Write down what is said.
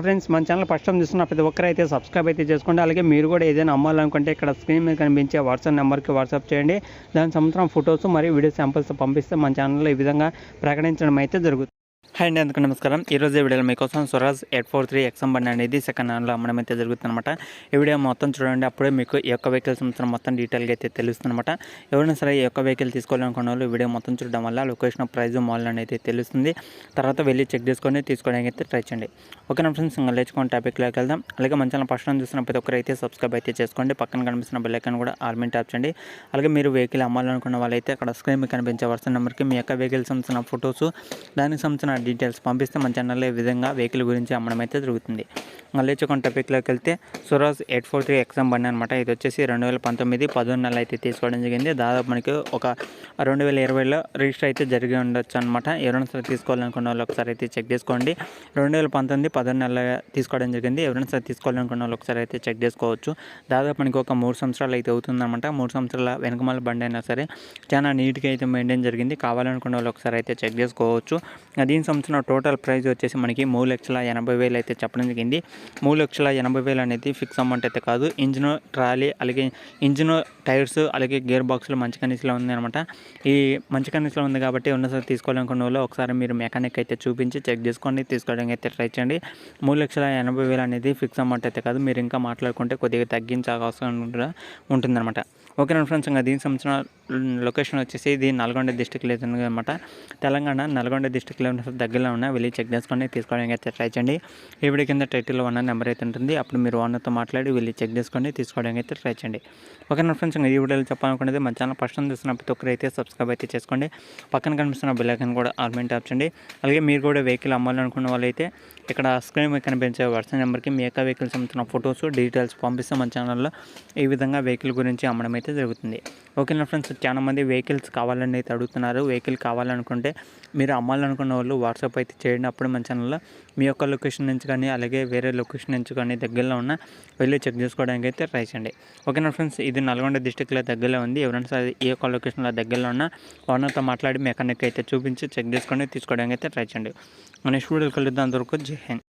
Friends మన channel first time చూస్తున్న ప్రతి ఒక్కరు అయితే సబ్స్క్రైబ్ అయితే చేసుకోండి. అలాగే మీరు కూడా ఏదైనా అమ్మాలనుకుంటే ఇక్కడ స్క్రీన్ మీద కనిపించే వాట్సాప్ నెంబర్కి వాట్సాప్ చేయండి. దాని సంవత్సరం ఫొటోస్ మరియు వీడియో శాంపిల్స్ పంపిస్తే మన ఛానల్లో ఈ విధంగా ప్రకటించడం అయితే జరుగుతుంది. హాయ్ అండి, అందుకు నమస్కారం. ఈరోజు వీడియోలో మీకోసం స్వరాజ్ 843 ఎక్స్ఎం బండి అనేది సెకండ్ హ్యాండ్లో అమ్మడం అయితే జరుగుతుందన్నమాట. ఈ వీడియో మొత్తం చూడండి, అప్పుడే మీకు ఈ యొక్క వెహికల్ సంవత్సరం మొత్తం డీటెయిల్గా అయితే తెలుస్తుందన్నమాట. ఎవరైనా సరే ఈ యొక్క వెహికల్ తీసుకోవాలనుకున్న వాళ్ళు వీడియో మొత్తం చూడడం వల్ల లొకేషన్, ప్రైస్, మోడల్ అనేది తెలుస్తుంది. తర్వాత వెళ్ళి చెక్ చేసుకొని తీసుకోవడానికి అయితే ట్రై చేయండి. ఓకేనా ఫ్రెండ్స్, ఇంకా లేచుకొని టాపిక్లోకి వెళ్దాం. అలాగే మన ఛానల్ ఫస్ట్ టైం చూస్తున్న ప్రతి ఒక్కరు అయితే సబ్స్క్రైబ్ అయితే చేసుకోండి. పక్కన కనిపిస్తున్న బెల్ ఐకాన్ కూడా ఆల్ మీద ట్యాప్ చేయండి. అలాగే మీరు వెహికల్ అమ్మాలనుకున్న వాళ్ళైతే అక్కడ స్క్రీన్ మీద కనిపించే వాట్సాప్ నెంబర్కి మీ యొక్క వెహికల్ సంబంధించిన ఫొటోస్, దానికి సంబంధించిన డీటెయిల్స్ పంపిస్తే మన ఛానల్లో ఈ విధంగా వెహికల్ గురించి అమ్మడం అయితే జరుగుతుంది. లేచుకొని టాపిక్లోకి వెళ్తే స్వరాజ్ 843 ఎక్స్ఎం బండి అనమాట. ఇది వచ్చేసి 2019 11 నెలలు అయితే తీసుకోవడం జరిగింది. దాదాపు మనకి ఒక 2020లో రిజిస్టర్ అయితే జరిగి ఉండొచ్చు అనమాట. ఎవరైనా సరే తీసుకోవాలనుకున్న వాళ్ళు ఒకసారి అయితే చెక్ చేసుకోండి. 2019 11 నెలలు తీసుకోవడం జరిగింది. ఎవరైనా సరే తీసుకోవాలనుకున్న వాళ్ళు ఒకసారి అయితే చెక్ చేసుకోవచ్చు. దాదాపు మనకి ఒక 3 సంవత్సరాలు అయితే అవుతుందన్నమాట. 3 సంవత్సరాల వెనకమాల బండి అయినా సరే చాలా నీట్గా అయితే మెయింటైన్ జరిగింది. కావాలనుకున్న వాళ్ళు ఒకసారి అయితే చెక్ చేసుకోవచ్చు. దీని సంవత్సరం టోటల్ ప్రైస్ వచ్చేసి మనకి 3,80,000 అయితే చెప్పడం జరిగింది. 3,80,000 అనేది ఫిక్స్ అమౌంట్ అయితే కాదు. ఇంజిన్, ట్రాలీ, అలాగే ఇంజిన్, టైర్స్, అలాగే గేర్ బాక్స్లో మంచి కండిషన్లో ఉంది అనమాట. ఈ మంచి కండిషన్లో ఉంది కాబట్టి ఉన్నసారి తీసుకోవాలనుకున్న వాళ్ళు ఒకసారి మీరు మెకానిక్ అయితే చూపించి చెక్ చేసుకోండి, తీసుకోవడానికి అయితే ట్రై చేయండి. 3,80,000 అనేది ఫిక్స్ అమౌంట్ అయితే కాదు. మీరు ఇంకా మాట్లాడుకుంటే కొద్దిగా తగ్గించే అవసరం ఉంటుందన్నమాట. ఓకే ఫ్రెండ్స్, ఇంకా దీనికి సంబంధించిన లొకేషన్ వచ్చేసి ఇది నల్గొండ డిస్టిక్లో అనమాట. తెలంగాణ నల్గొండ డిస్టిక్లో దగ్గరలో ఉన్న వెళ్ళి చెక్ చేసుకొని తీసుకోవడానికి అయితే ట్రై చేయండి. ఈ వీడియో కింద టైటిల్లో ఉన్న నెంబర్ అయితే ఉంటుంది. అప్పుడు మీరు ఓనర్తో మాట్లాడి వెళ్ళి చెక్ చేసుకొని తీసుకోవడానికి అయితే ట్రై చేయండి. ఓకేనా ఫ్రెండ్స్, ఈ వీడియోలో చెప్పాలనుకునేది మన ఛానల్ ఫస్ట్ టైం చూస్తున్న ప్రతి ఒక్కరు అయితే సబ్స్క్రైబ్ అయితే చేసుకోండి. పక్కన కనిపిస్తున్న బెల్ ఐకాన్ కూడా ఆల్ మీద ట్యాప్ చేయండి. అలాగే మీరు కూడా వెహికల్ అమ్మాలనుకున్న వాళ్ళైతే ఇక్కడ స్క్రీన్ మీద కనిపించే వాట్సాప్ నెంబర్కి మీ యొక్క వెహికల్ సంబంధించిన ఫొటోస్, డీటెయిల్స్ పంపిస్తే మన ఛానల్లో ఈ విధంగా వెహికల్ గురించి అమ్మడం అయితే జరుగుతుంది. ఓకేనా ఫ్రెండ్స్, చాలా మంది వెహికల్స్ కావాలని అయితే అడుగుతున్నారు. వెహికల్ కావాలనుకుంటే మీరు అమ్మాలనుకున్న వాళ్ళు వాట్సాప్ అయితే చేయండి. అప్పుడు మన ఛానల్లో మీ యొక్క లొకేషన్ నుంచి కానీ అలాగే వేరే లొకేషన్ నుంచి కానీ దగ్గరలో ఉన్న వెళ్ళి చెక్ చేసుకోవడానికి అయితే ట్రై చేయండి. ఓకేనా ఫ్రెండ్స్, ఇది నల్గొండ డిస్టిక్లో దగ్గరలో ఉంది. ఎవరైనా సరే ఈ యొక్క లొకేషన్లో దగ్గరలో ఉన్న ఓనర్తో మాట్లాడి మెకానిక్ అయితే చూపించి చెక్ చేసుకొని తీసుకోవడానికి అయితే ట్రై చేయండి. నెక్స్ట్ వీడియోకి వెళ్తే అంతవరకు జై హింద్.